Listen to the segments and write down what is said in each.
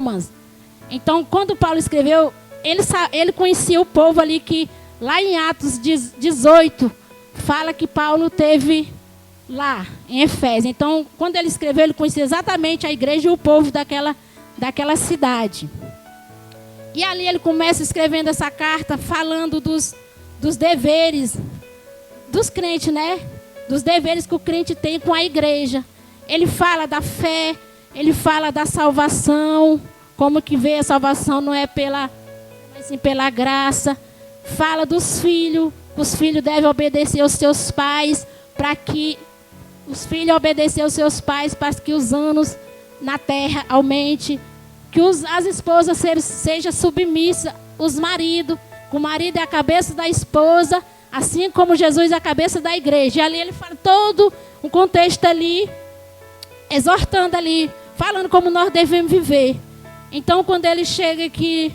Romanos. Então, quando Paulo escreveu, ele conhecia o povo ali que, lá em Atos 18, fala que Paulo teve lá, em Efésios. Então, quando ele escreveu, ele conhecia exatamente a igreja e o povo daquela cidade. E ali ele começa escrevendo essa carta, falando dos deveres dos crentes, né? Dos deveres que o crente tem com a igreja. Ele fala da fé, ele fala da salvação, como que veio a salvação não é assim, pela graça. Fala dos filhos, que os filhos devem obedecer aos seus pais, para que os filhos obedeçam aos seus pais, para que os anos na terra aumente, que as esposas sejam submissas, os maridos, que o marido é a cabeça da esposa, assim como Jesus é a cabeça da igreja. E ali ele fala todo um contexto ali, exortando ali, falando como nós devemos viver. Então, quando ele chega aqui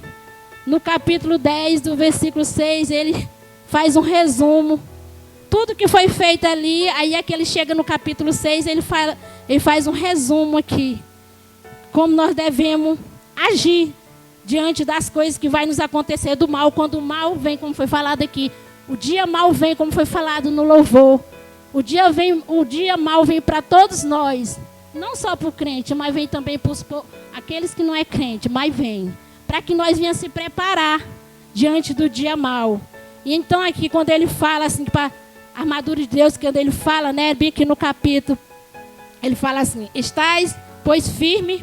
no capítulo 10, do versículo 6, ele faz um resumo. Tudo que foi feito ali, aí é que ele chega no capítulo 6, ele faz um resumo aqui. Como nós devemos agir diante das coisas que vai nos acontecer do mal. Quando o mal vem, como foi falado aqui. O dia mal vem, como foi falado no louvor. O dia mal vem para todos nós. Não só para o crente, mas vem também para aqueles que não é crente, mas vem. Para que nós venhamos se preparar diante do dia mal. E então aqui, quando ele fala assim, para a armadura de Deus, quando ele fala, né, bem aqui no capítulo, ele fala assim: estáis, pois, firme,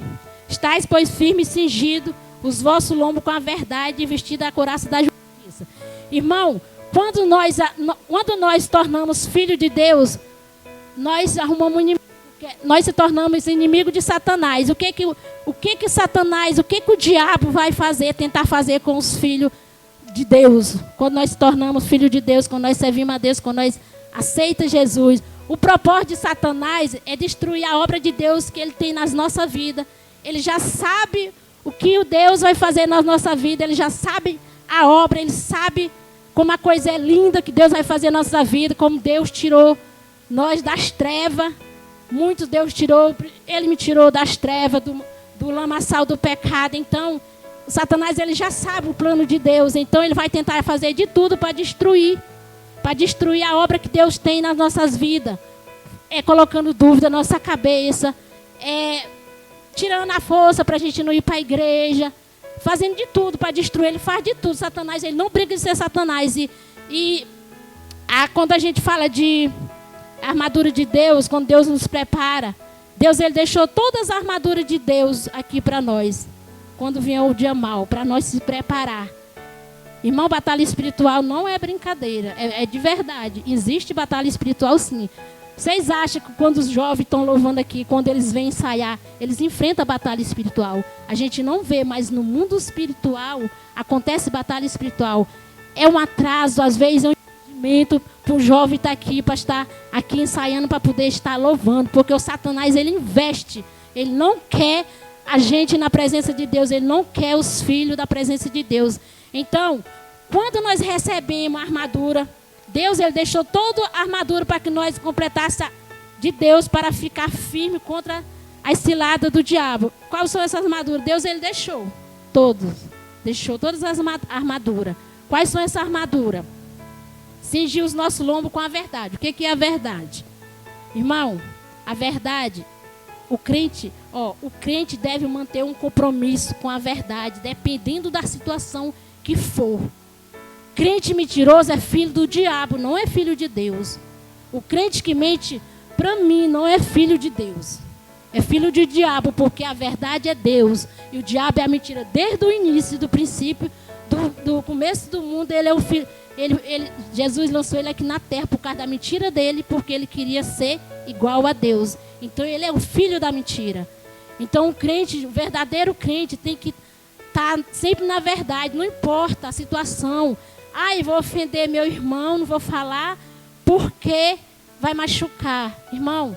cingido os vossos lombos com a verdade e vestido a couraça da justiça. Irmão, quando nós tornamos filho de Deus, nós arrumamos inimigo. Nós se tornamos inimigo de Satanás. O que Satanás, o que o diabo vai fazer, tentar fazer com os filhos de Deus? Quando nós se tornamos filhos de Deus, quando nós servimos a Deus, quando nós aceitamos Jesus. O propósito de Satanás é destruir a obra de Deus que ele tem nas nossas vidas. Ele já sabe o que o Deus vai fazer na nossa vida. Ele já sabe a obra, ele sabe como a coisa é linda que Deus vai fazer na nossa vida, como Deus tirou nós das trevas. Muito Deus tirou, ele me tirou das trevas, do lamaçal do pecado. Então, Satanás, ele já sabe o plano de Deus. Então, ele vai tentar fazer de tudo para destruir a obra que Deus tem nas nossas vidas. É colocando dúvida na nossa cabeça, tirando a força para a gente não ir para a igreja, fazendo de tudo para destruir. Ele faz de tudo. Satanás, ele não briga de ser Satanás. Quando a gente fala de a armadura de Deus, quando Deus nos prepara, Deus, ele deixou todas as armaduras de Deus aqui para nós, quando vier o dia mau, para nós se preparar. Irmão, batalha espiritual não é brincadeira, é de verdade. Existe batalha espiritual, sim. Vocês acham que quando os jovens estão louvando aqui, quando eles vêm ensaiar, eles enfrentam a batalha espiritual? A gente não vê, mas no mundo espiritual acontece batalha espiritual. É um atraso, às vezes é um impedimento para o jovem estar aqui, para estar aqui ensaiando, para poder estar louvando. Porque o Satanás, ele investe. Ele não quer a gente na presença de Deus. Ele não quer os filhos da presença de Deus. Então, quando nós recebemos a armadura, Deus, ele deixou toda a armadura para que nós completássemos de Deus para ficar firme contra a cilada do diabo. Quais são essas armaduras? Deus, ele deixou todos. Deixou todas as armaduras. Quais são essas armaduras? Cingir os nossos lombos com a verdade. O que é a verdade? Irmão, a verdade, o crente deve manter um compromisso com a verdade, dependendo da situação que for. Crente mentiroso é filho do diabo, não é filho de Deus. O crente que mente, para mim, não é filho de Deus. É filho de diabo, porque a verdade é Deus. E o diabo é a mentira. Desde o início, do princípio, do começo do mundo, ele é o filho. Jesus lançou ele aqui na terra por causa da mentira dele, porque ele queria ser igual a Deus. Então ele é o filho da mentira. Então o verdadeiro crente tem que estar sempre na verdade, não importa a situação. Eu vou ofender meu irmão, não vou falar, porque vai machucar. Irmão,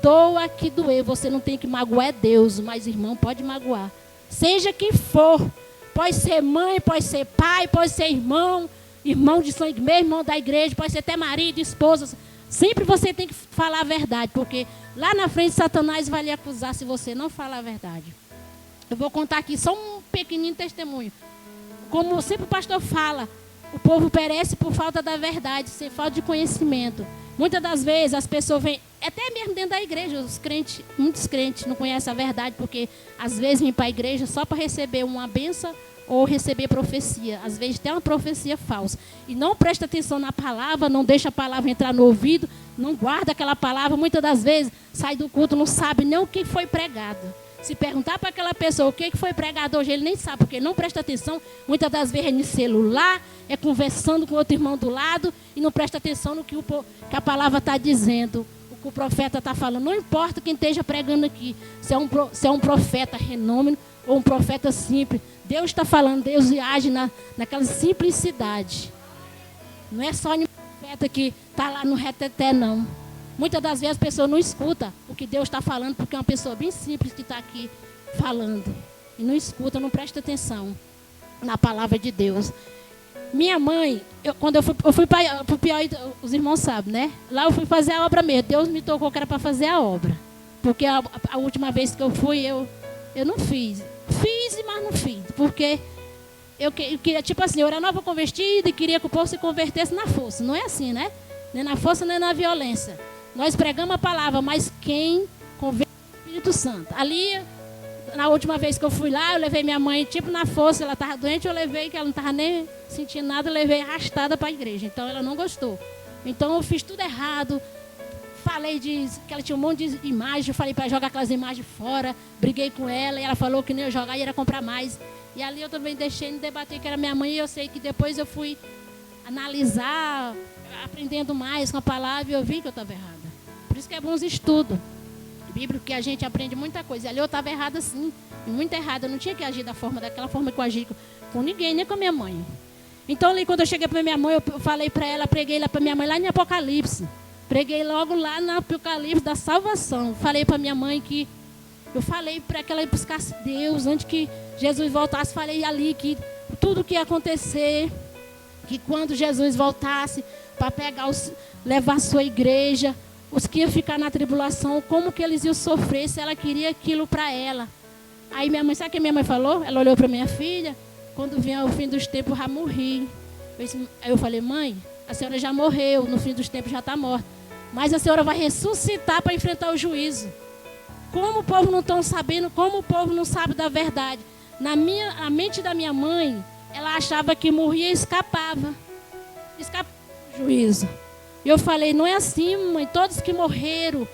doa que doer, você não tem que magoar Deus, mas irmão pode magoar. Seja quem for, pode ser mãe, pode ser pai, pode ser irmão de sangue mesmo, irmão da igreja, pode ser até marido, esposa. Sempre você tem que falar a verdade, porque lá na frente Satanás vai lhe acusar se você não falar a verdade. Eu vou contar aqui só um pequenino testemunho. Como sempre o pastor fala, o povo perece por falta da verdade, sem falta de conhecimento. Muitas das vezes as pessoas vêm, até mesmo dentro da igreja, os crentes, muitos crentes não conhecem a verdade, porque às vezes vêm para a igreja só para receber uma bênção ou receber profecia. Às vezes tem uma profecia falsa. E não presta atenção na palavra, não deixa a palavra entrar no ouvido, não guarda aquela palavra. Muitas das vezes sai do culto, não sabe nem o que foi pregado. Se perguntar para aquela pessoa o que foi pregado hoje, ele nem sabe, porque não presta atenção. Muitas das vezes é no celular, é conversando com outro irmão do lado e não presta atenção no que a palavra está dizendo, o que o profeta está falando. Não importa quem esteja pregando aqui, se é um profeta renômeno ou um profeta simples. Deus está falando, Deus age naquela simplicidade. Não é só um profeta que está lá no reteté, não. Muitas das vezes a pessoa não escuta o que Deus está falando, porque é uma pessoa bem simples que está aqui falando. E não escuta, não presta atenção na palavra de Deus. Minha mãe, quando eu fui para o Piauí, os irmãos sabem, né? Lá eu fui fazer a obra mesmo. Deus me tocou que era para fazer a obra. Porque a última vez que eu fui, eu não fiz. Fiz, mas não fiz. Porque eu queria, tipo assim, eu era nova convertida e queria que o povo se convertesse na força. Não é assim, né? Nem na força, nem na violência. Nós pregamos a palavra, mas quem convence é o Espírito Santo. Ali, na última vez que eu fui lá, eu levei minha mãe, tipo na força, ela estava doente, eu levei, que ela não estava nem sentindo nada, eu levei arrastada para a igreja. Então, ela não gostou. Então, eu fiz tudo errado. Falei que ela tinha um monte de imagens, eu falei para jogar aquelas imagens fora, briguei com ela, e ela falou que nem ia jogar e ia comprar mais. E ali eu também deixei de debater que era minha mãe, e eu sei que depois eu fui analisar, aprendendo mais com a palavra, e eu vi que eu estava errada. Por isso que é bom os estudos bíblicos, que a gente aprende muita coisa. E ali eu estava errada sim, muito errada. Eu não tinha que agir daquela forma que eu agi com ninguém, nem com a minha mãe. Então ali quando eu cheguei para minha mãe, eu falei para ela, preguei lá para minha mãe lá em Apocalipse. Preguei logo lá no Apocalipse da salvação. Falei para minha mãe que... Eu falei para que ela buscasse Deus antes que Jesus voltasse. Falei ali que tudo que ia acontecer, que quando Jesus voltasse para levar a sua igreja, os que iam ficar na tribulação, como que eles iam sofrer se ela queria aquilo para ela. Aí minha mãe, sabe o que minha mãe falou? Ela olhou para minha filha, quando vinha o fim dos tempos, eu já morri. Aí eu falei, mãe, a senhora já morreu, no fim dos tempos já está morta. Mas a senhora vai ressuscitar para enfrentar o juízo. Como o povo não está sabendo, como o povo não sabe da verdade. A mente da minha mãe, ela achava que morria e escapava do juízo. E eu falei, não é assim, mãe, todos que morreram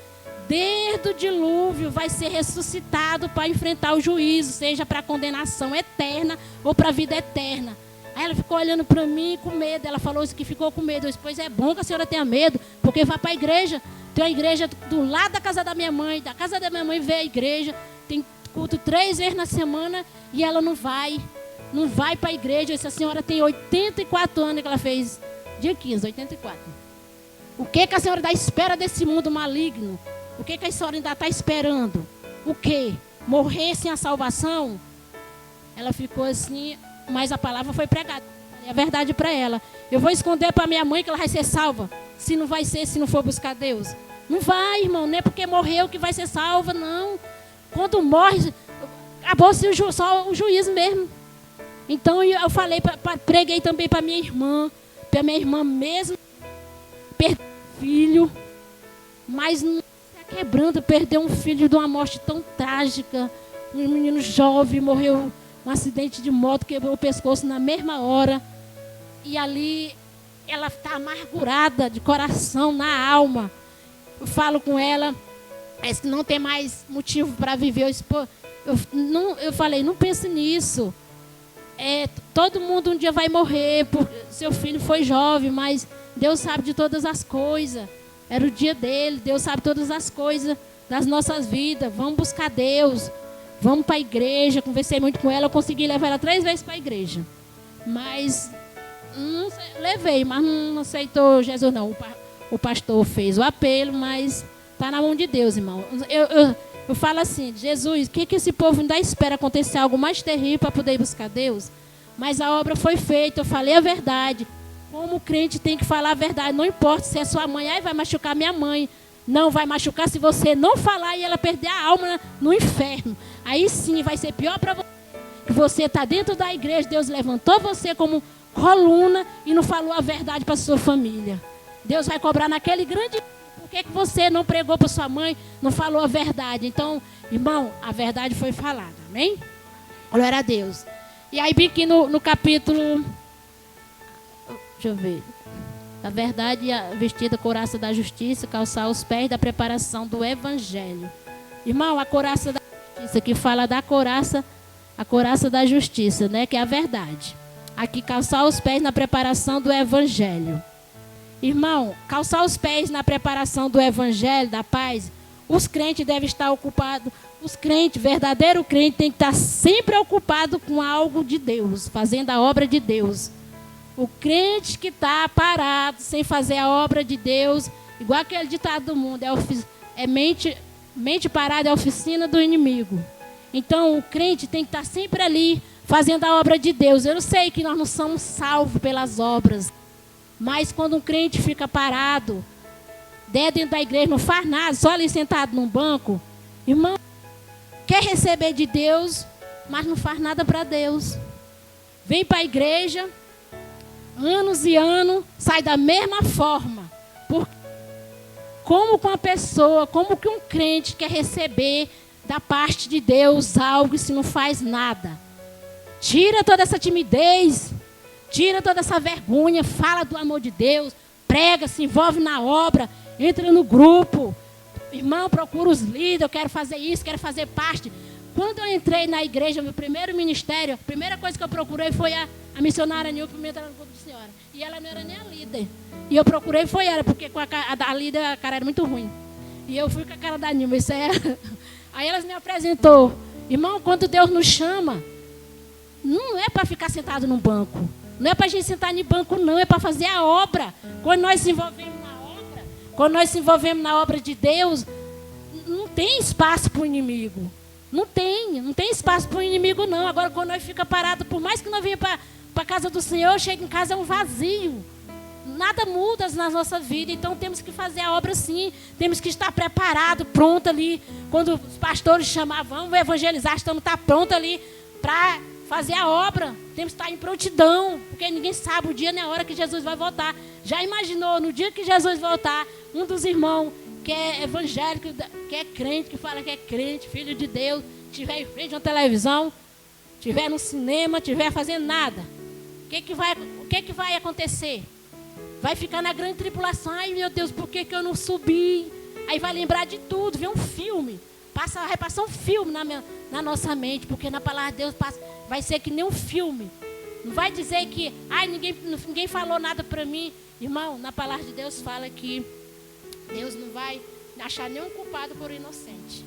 desde o dilúvio vai ser ressuscitado para enfrentar o juízo, seja para a condenação eterna ou para a vida eterna. Aí ela ficou olhando para mim com medo, ela falou isso que ficou com medo. Eu disse, pois é bom que a senhora tenha medo, porque vai para a igreja. Tem uma igreja do lado da casa da minha mãe, da casa da minha mãe vê a igreja, tem culto 3 vezes na semana e ela não vai para a igreja. Essa senhora tem 84 anos que ela fez, dia 15, 84. O que a senhora ainda espera desse mundo maligno? O que a senhora ainda está esperando? O quê? Morrer sem a salvação? Ela ficou assim, mas a palavra foi pregada. É a verdade para ela. Eu vou esconder para minha mãe que ela vai ser salva. Se não vai ser, se não for buscar Deus. Não vai, irmão. Não é porque morreu que vai ser salva, não. Quando morre, acabou-se só o juízo mesmo. Então eu falei, preguei também para minha irmã. Para minha irmã mesmo. Perdeu um filho. Mas não está quebrando. Perdeu um filho de uma morte tão trágica. Um menino jovem morreu um acidente de moto, quebrou o pescoço na mesma hora. E ali ela está amargurada de coração, na alma. Eu falo com ela, que não tem mais motivo para viver. Eu falei, não pense nisso. Todo mundo um dia vai morrer. Seu filho foi jovem, mas Deus sabe de todas as coisas. Era o dia dele, Deus sabe todas as coisas das nossas vidas. Vamos buscar Deus. Vamos para a igreja. Conversei muito com ela, eu consegui levar ela 3 vezes para a igreja. Mas... levei, mas não aceitou Jesus não. O pastor fez o apelo, mas está na mão de Deus, irmão. Eu falo assim, Jesus, o que esse povo ainda espera acontecer algo mais terrível para poder ir buscar Deus? Mas a obra foi feita, eu falei a verdade. Como o crente tem que falar a verdade, não importa se é sua mãe, vai machucar minha mãe. não vai machucar se você não falar e ela perder a alma no inferno. Aí sim vai ser pior para você. Que você está dentro da igreja, Deus levantou você como coluna e não falou a verdade para sua família. Deus vai cobrar naquele grande... Por que você não pregou para sua mãe, não falou a verdade? Então, irmão, a verdade foi falada. Amém? Glória a Deus. E aí, bem aqui no capítulo... Deixa eu ver. A verdade vestida couraça da justiça, calçar os pés da preparação do evangelho. Irmão, a couraça da justiça, que fala da couraça, a couraça da justiça, né? Que é a verdade. Aqui, calçar os pés na preparação do evangelho. Irmão, calçar os pés na preparação do evangelho, da paz, os crentes devem estar ocupados. Os crentes, verdadeiro crente, tem que estar sempre ocupado com algo de Deus, fazendo a obra de Deus. O crente que está parado, sem fazer a obra de Deus, igual aquele ditado do mundo, mente parada é a oficina do inimigo. Então, o crente tem que estar sempre ali, fazendo a obra de Deus. Eu sei que nós não somos salvos pelas obras, mas quando um crente fica parado, dentro da igreja, não faz nada, só ali sentado num banco, irmão, quer receber de Deus, mas não faz nada para Deus. Vem para a igreja, anos e anos, sai da mesma forma. Como com a pessoa, como que um crente quer receber da parte de Deus algo se não faz nada? Tira toda essa timidez, tira toda essa vergonha, fala do amor de Deus, prega, se envolve na obra, entra no grupo. Irmão, procura os líderes, eu quero fazer isso, quero fazer parte. Quando eu entrei na igreja, meu primeiro ministério, a primeira coisa que eu procurei foi a missionária Nilpa Pimenta no grupo de senhora. E ela não era nem a líder. E eu procurei foi ela, porque com a líder a cara era muito ruim. E eu fui com a cara da Nilma, isso é... Aí elas me apresentou. Irmão, quando Deus nos chama, não é para ficar sentado num banco. Não é para a gente sentar em banco, não. É para fazer a obra. Quando nós se envolvemos na obra, quando nós se envolvemos na obra de Deus, não tem espaço para o inimigo. Não tem espaço para o inimigo, não. Agora, quando nós ficamos parados, por mais que nós venhamos para a casa do Senhor, chega em casa é um vazio. Nada muda na nossa vida. Então, temos que fazer a obra sim. Temos que estar preparados, pronto ali. Quando os pastores chamam, vamos evangelizar, estamos pronto ali para fazer a obra. Temos que estar em prontidão, porque ninguém sabe o dia nem a hora que Jesus vai voltar. Já imaginou, no dia que Jesus voltar, um dos irmãos que é evangélico, que é crente, que fala que é crente, filho de Deus, estiver em frente a uma televisão, estiver no cinema, estiver fazendo nada, o que vai acontecer? Vai ficar na grande tribulação. Ai, meu Deus, por que eu não subi? Aí vai lembrar de tudo, vê um filme, vai passar um filme na nossa mente, porque na palavra de Deus vai ser que nem um filme. Não vai dizer que, ai, ninguém falou nada para mim. Irmão, na palavra de Deus fala que Deus não vai achar nenhum culpado por inocente.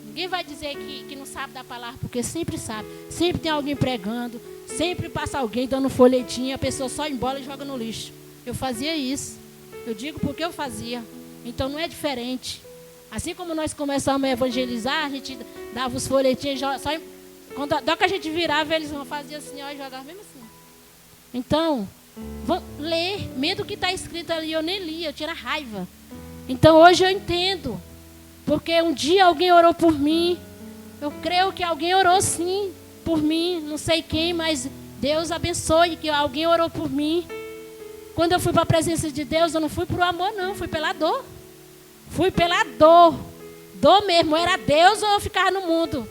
Ninguém vai dizer que não sabe da palavra, porque sempre sabe. Sempre tem alguém pregando, sempre passa alguém dando folhetinho, a pessoa só embola e joga no lixo. Eu fazia isso. Eu digo porque eu fazia. Então não é diferente. Assim como nós começamos a evangelizar, a gente dava os folhetinhos, quando a gente virava, eles faziam assim, ó, e jogavam mesmo assim. Então, vamos ler, mesmo que está escrito ali, eu nem lia, eu tinha raiva. Então hoje eu entendo, porque um dia alguém orou por mim, eu creio que alguém orou sim por mim, não sei quem, mas Deus abençoe que alguém orou por mim. Quando eu fui para a presença de Deus, eu não fui por amor não, fui pela dor. Fui pela dor, dor mesmo, era Deus ou eu ficava no mundo.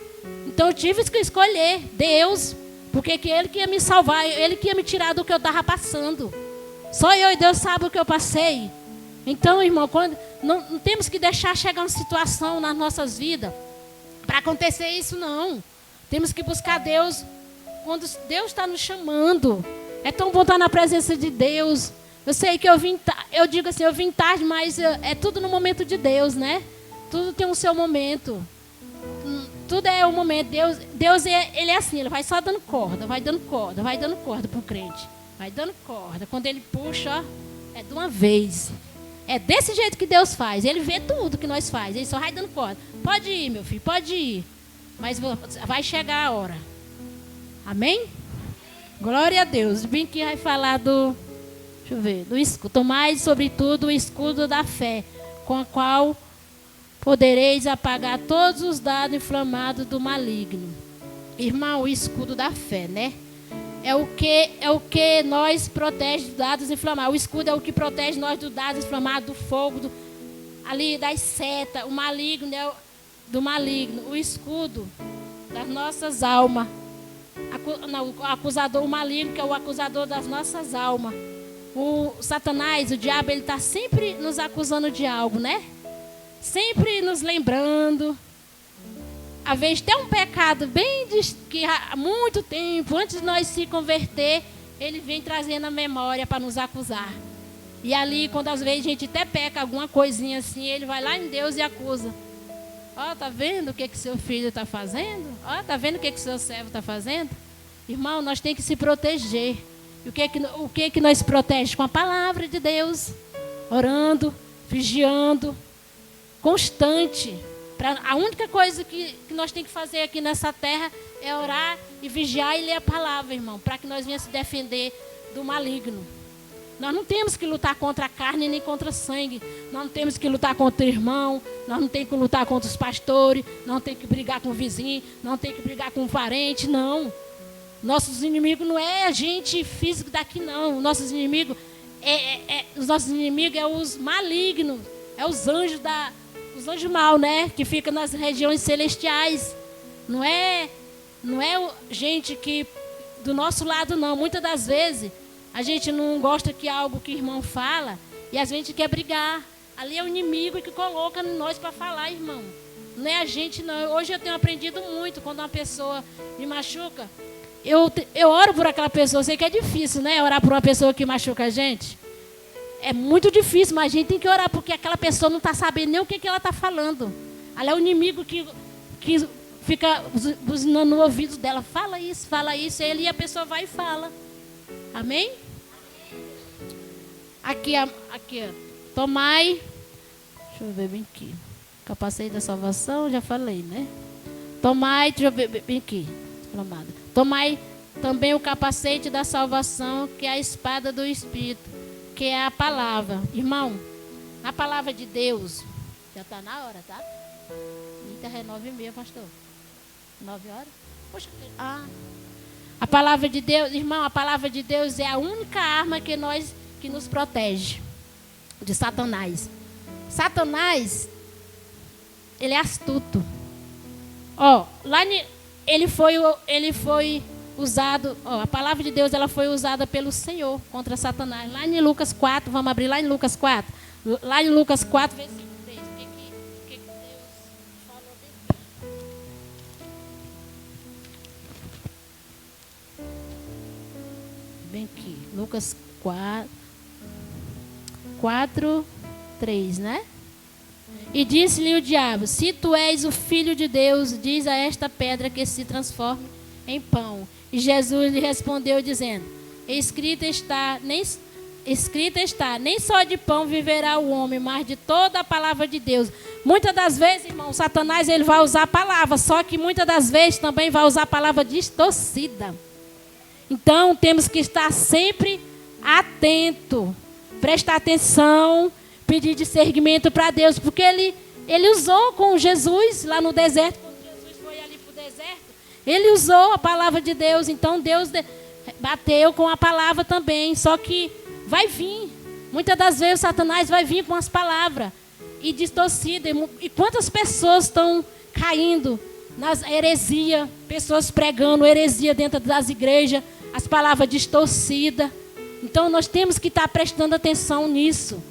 Então eu tive que escolher Deus, porque que Ele que ia me salvar, Ele que ia me tirar do que eu estava passando. Só eu e Deus sabe o que eu passei. Então, irmão, não temos que deixar chegar uma situação nas nossas vidas para acontecer isso, não. Temos que buscar Deus quando Deus está nos chamando. É tão bom estar na presença de Deus. Eu sei que eu digo assim, eu vim tarde, mas é tudo no momento de Deus, né? Tudo tem um seu momento. Tudo é o momento. Deus ele é assim, Ele vai só dando corda, vai dando corda para o crente. Vai dando corda. Quando Ele puxa, ó, é de uma vez. É desse jeito que Deus faz. Ele vê tudo que nós faz. Ele só vai dando corda. Pode ir, meu filho, pode ir. Mas vai chegar a hora. Amém? Glória a Deus. Bem que vai falar deixa eu ver, do escudo. Tomai sobretudo o escudo da fé, com a qual podereis apagar todos os dados inflamados do maligno. Irmão, o escudo da fé, né? É o que nós protege dos dados inflamados. O escudo é o que protege nós dos dados inflamados, do fogo, ali das setas, o maligno, né? Do maligno. O escudo das nossas almas. O acusador, o maligno, que é o acusador das nossas almas. O Satanás, o diabo, ele está sempre nos acusando de algo, né? Sempre nos lembrando. Às vezes tem um pecado bem que há muito tempo, antes de nós se converter, ele vem trazendo a memória para nos acusar. E ali, quando às vezes a gente até peca alguma coisinha assim, ele vai lá em Deus e acusa. Ó, tá vendo o que seu filho está fazendo? Ó, tá vendo o que seu servo está fazendo? Irmão, nós temos que se proteger. E o que nós protege? Com a palavra de Deus. Orando, vigiando, constante. A única coisa que nós temos que fazer aqui nessa terra é orar e vigiar e ler a palavra, irmão, para que nós venhamos se defender do maligno. Nós não temos que lutar contra a carne nem contra sangue. Nós não temos que lutar contra o irmão. Nós não temos que lutar contra os pastores. Não temos que brigar com o vizinho. Não temos que brigar com o parente, não. Nossos inimigos não é a gente físico daqui, não. Nossos inimigos é os malignos. É os anjos mal, né? Que ficam nas regiões celestiais. Não é gente que do nosso lado, não. Muitas das vezes a gente não gosta que algo que o irmão fala e a gente quer brigar. Ali é o inimigo que coloca nós para falar, irmão. Não é a gente, não. Hoje eu tenho aprendido muito. Quando uma pessoa me machuca, eu oro por aquela pessoa. Eu sei que é difícil, né? Orar por uma pessoa que machuca a gente. É muito difícil, mas a gente tem que orar, porque aquela pessoa não está sabendo nem o que ela está falando. Ela é o inimigo que fica buzinando no ouvido dela. Fala isso, e a pessoa vai e fala. Amém? Aqui, ó. Tomai. Deixa eu ver bem aqui. Capacete da salvação, já falei, né? Tomai, deixa eu ver bem aqui. Tomai também o capacete da salvação, que é a espada do Espírito, que é a palavra. Irmão, a palavra de Deus, já está na hora, tá? Eita, é 9h30, pastor. 9 horas? Poxa, a palavra de Deus, irmão, a palavra de Deus é a única arma que nos protege de Satanás. Satanás, ele é astuto. Ó, ele foi usado, a palavra de Deus ela foi usada pelo Senhor contra Satanás. Lá em Lucas 4, vamos abrir lá em Lucas 4. Lá em Lucas 4, versículo 3. O que Deus falou dele? Bem aqui, Lucas 4, 3, né? E disse-lhe o diabo: se tu és o filho de Deus, diz a esta pedra que se transforme em pão. E Jesus lhe respondeu dizendo: escrito está, nem só de pão viverá o homem, mas de toda a palavra de Deus. Muitas das vezes, irmão, Satanás ele vai usar a palavra, só que muitas das vezes também vai usar a palavra distorcida. Então temos que estar sempre atento, prestar atenção, pedir discernimento para Deus, porque ele usou com Jesus lá no deserto, quando Jesus foi ali para o deserto, ele usou a palavra de Deus. Então Deus bateu com a palavra também, só que vai vir, muitas das vezes Satanás vai vir com as palavras e distorcida. E quantas pessoas estão caindo nas heresias, pessoas pregando heresia dentro das igrejas, as palavras distorcidas. Então nós temos que estar prestando atenção nisso.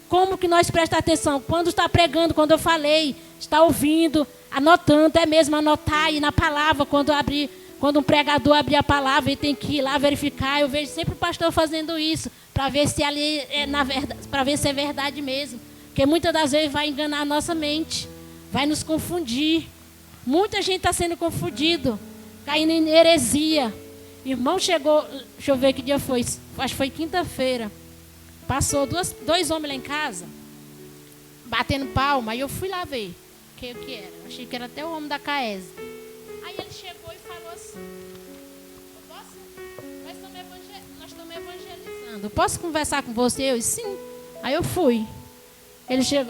Como que nós prestamos atenção? Quando está pregando, quando eu falei, está ouvindo, anotando, até mesmo anotar aí na palavra, quando um pregador abrir a palavra e tem que ir lá verificar. Eu vejo sempre o pastor fazendo isso, para ver se ali é na verdade, para ver se é verdade mesmo. Porque muitas das vezes vai enganar a nossa mente, vai nos confundir. Muita gente está sendo confundido, caindo em heresia. Irmão chegou, deixa eu ver que dia foi, acho que foi quinta-feira. Passou dois homens lá em casa, batendo palma, aí eu fui lá ver o que era. Achei que era até o homem da Caese. Aí ele chegou e falou assim: nós estamos evangelizando, eu posso conversar com você? Eu disse, sim. Aí eu fui.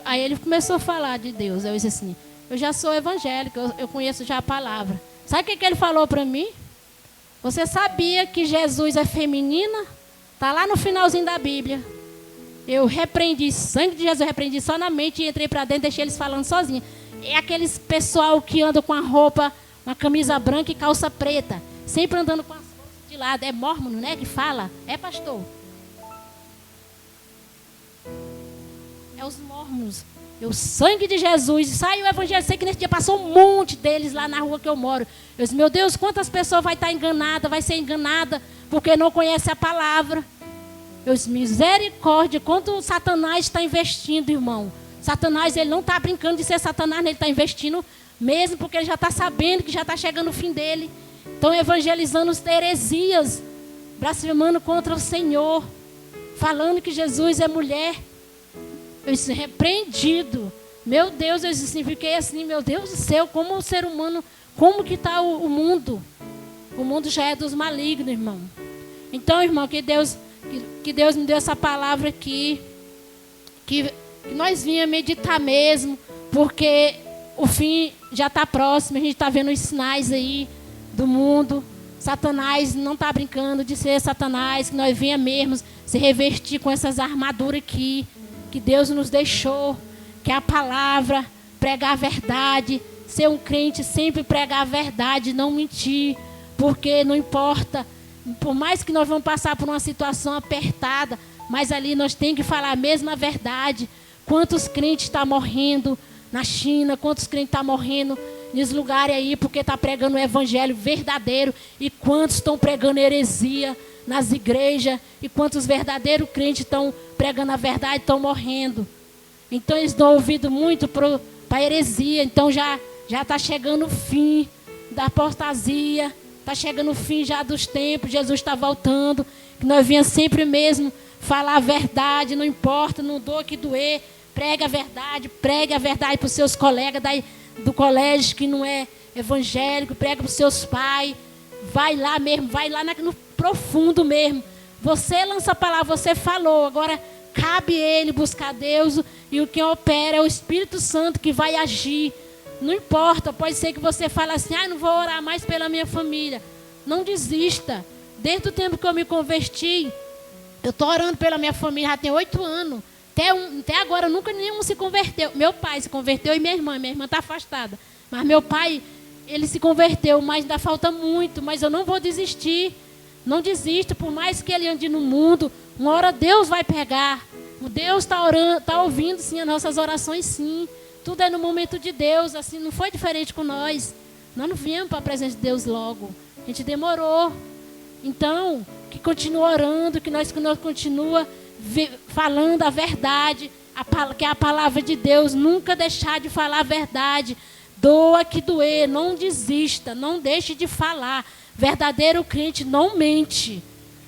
Aí ele começou a falar de Deus. Eu disse assim, eu já sou evangélico, eu conheço já a palavra. Sabe o que ele falou para mim? Você sabia que Jesus é feminina? Está lá no finalzinho da Bíblia. Eu repreendi, sangue de Jesus, eu repreendi só na mente e entrei para dentro e deixei eles falando sozinhos. É aqueles pessoal que anda com a roupa, uma camisa branca e calça preta, sempre andando com as roupas de lado. É mórmono, né, que fala? É, pastor? É os mórmonos. O sangue de Jesus. Saiu o evangelho. Sei que nesse dia passou um monte deles lá na rua que eu moro. Eu disse, meu Deus, quantas pessoas vai estar enganada, vai ser enganada, porque não conhece a palavra. Eu disse, misericórdia, quanto Satanás está investindo, irmão. Satanás, ele não está brincando de ser Satanás, ele está investindo mesmo, porque ele já está sabendo que já está chegando o fim dele. Estão evangelizando os heresias, blasfemando contra o Senhor, falando que Jesus é mulher. Eu disse, repreendido. Meu Deus, eu disse assim, fiquei assim, meu Deus do céu, como o ser humano, como que está o mundo? O mundo já é dos malignos, irmão. Então, irmão, que Deus me deu essa palavra aqui, que nós vinha meditar mesmo, porque o fim já está próximo, a gente está vendo os sinais aí do mundo. Satanás não está brincando de ser Satanás, que nós vinha mesmo se revestir com essas armaduras aqui, que Deus nos deixou, que é a palavra, pregar a verdade, ser um crente, sempre pregar a verdade, não mentir, porque não importa, por mais que nós vamos passar por uma situação apertada, mas ali nós temos que falar a mesma verdade. Quantos crentes estão morrendo na China, quantos crentes estão morrendo nos lugares aí, porque está pregando o evangelho verdadeiro, e quantos estão pregando heresia nas igrejas, e quantos verdadeiros crentes estão pregando a verdade, estão morrendo. Então eles dão ouvido muito para a heresia. Então já está chegando o fim da apostasia, está chegando o fim já dos tempos, Jesus está voltando, que nós venhamos sempre mesmo falar a verdade, não importa, não doa que doer, pregue a verdade para os seus colegas do colégio que não é evangélico, prega para os seus pais, vai lá mesmo, vai lá no profundo mesmo. Você lança a palavra, você falou, agora cabe ele buscar Deus, e o que opera é o Espírito Santo que vai agir. Não importa, pode ser que você fale assim, não vou orar mais pela minha família. Não desista. Desde o tempo que eu me converti, eu estou orando pela minha família, já tem 8 anos. Até agora nunca nenhum se converteu. Meu pai se converteu e minha irmã está afastada. Mas meu pai, ele se converteu, mas ainda falta muito. Mas eu não vou desistir. Não desista, por mais que ele ande no mundo, uma hora Deus vai pegar. O Deus está orando, está ouvindo sim as nossas orações, sim. Tudo é no momento de Deus, assim, não foi diferente com nós. Nós não viemos para a presença de Deus logo. A gente demorou. Então, que continue orando, que nós continua falando a verdade, que é a palavra de Deus, nunca deixar de falar a verdade. Doa que doer, não desista, não deixe de falar. Verdadeiro crente não mente.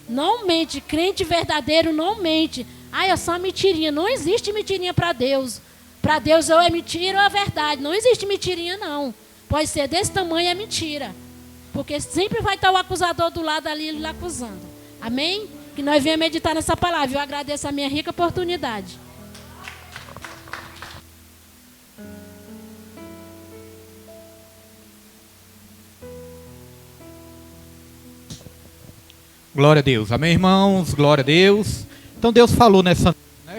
Não mente. Crente verdadeiro não mente. É só mentirinha. Não existe mentirinha para Deus. Para Deus ou é mentira ou é verdade. Não existe mentirinha, não. Pode ser desse tamanho, é mentira. Porque sempre vai estar o acusador do lado ali, ele acusando. Amém? Que nós venhamos meditar nessa palavra. Eu agradeço a minha rica oportunidade. Glória a Deus. Amém, irmãos? Glória a Deus. Então Deus falou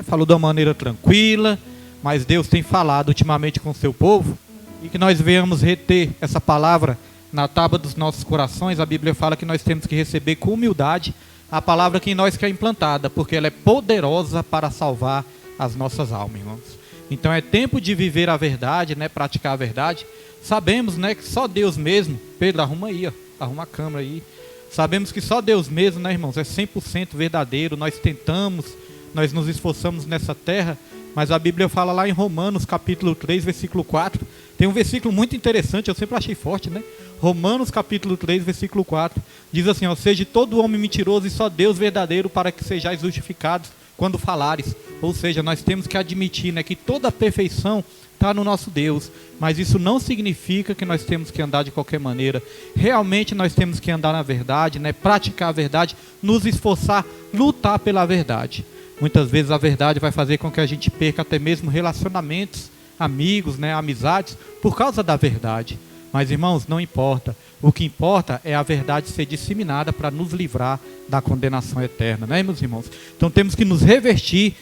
falou de uma maneira tranquila, mas Deus tem falado ultimamente com o seu povo, e que nós venhamos reter essa palavra na tábua dos nossos corações. A Bíblia fala que nós temos que receber com humildade a palavra que em nós quer implantada, porque ela é poderosa para salvar as nossas almas, irmãos. Então é tempo de viver a verdade, praticar a verdade. Sabemos, que só Deus mesmo, Pedro, arruma aí, arruma a câmera aí. Sabemos que só Deus mesmo, irmãos, é 100% verdadeiro. Nós tentamos, nós nos esforçamos nessa terra, mas a Bíblia fala lá em Romanos, capítulo 3, versículo 4. Tem um versículo muito interessante, eu sempre achei forte, Romanos, capítulo 3, versículo 4. Diz assim, seja todo homem mentiroso e só Deus verdadeiro, para que sejais justificados quando falares. Ou seja, nós temos que admitir, que toda a perfeição está no nosso Deus, mas isso não significa que nós temos que andar de qualquer maneira. Realmente nós temos que andar na verdade, praticar a verdade, nos esforçar, lutar pela verdade. Muitas vezes a verdade vai fazer com que a gente perca até mesmo relacionamentos, amigos, né, amizades, por causa da verdade. Mas, irmãos, não importa. O que importa é a verdade ser disseminada para nos livrar da condenação eterna, né, meus irmãos? Então temos que nos revestir